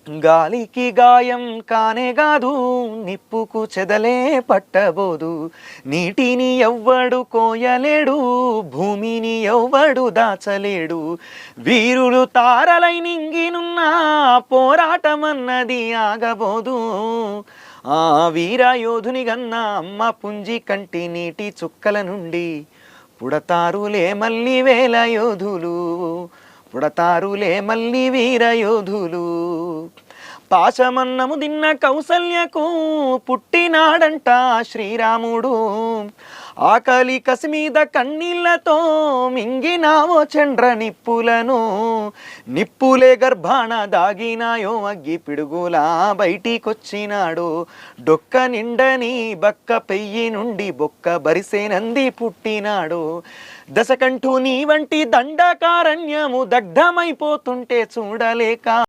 గాలికి గాయం కానేగాదు, నిప్పుకు చెదలే పట్టబోదు. నీటిని ఎవ్వడు కోయలేడు, భూమిని ఎవ్వడు దాచలేడు. వీరులు తారలై నింగినున్న పోరాటమన్నది ఆగబోదు. ఆ వీరయోధుని గన్న అమ్మ పుంజి కంటి నీటి చుక్కల నుండి పుడతారులే మళ్ళీ వేల యోధులు, పుడతారులే మళ్ళీ వీరయోధులు. పాశమన్నము దిన్న కౌసల్యకు పుట్టినాడంట శ్రీరాముడు. ఆకలి కసి మీద కన్నీళ్లతో మింగినావో చండ్ర నిప్పులను. నిప్పులే గర్భాన దాగినాయో అగ్గి పిడుగులా బయటికొచ్చినాడు. డొక్క నిండని బక్క పెయ్యి నుండి బొక్క బరిసేనంది పుట్టినాడు. దశకంఠు నీ వంటి దండకారణ్యము దగ్ధమైపోతుంటే చూడలేక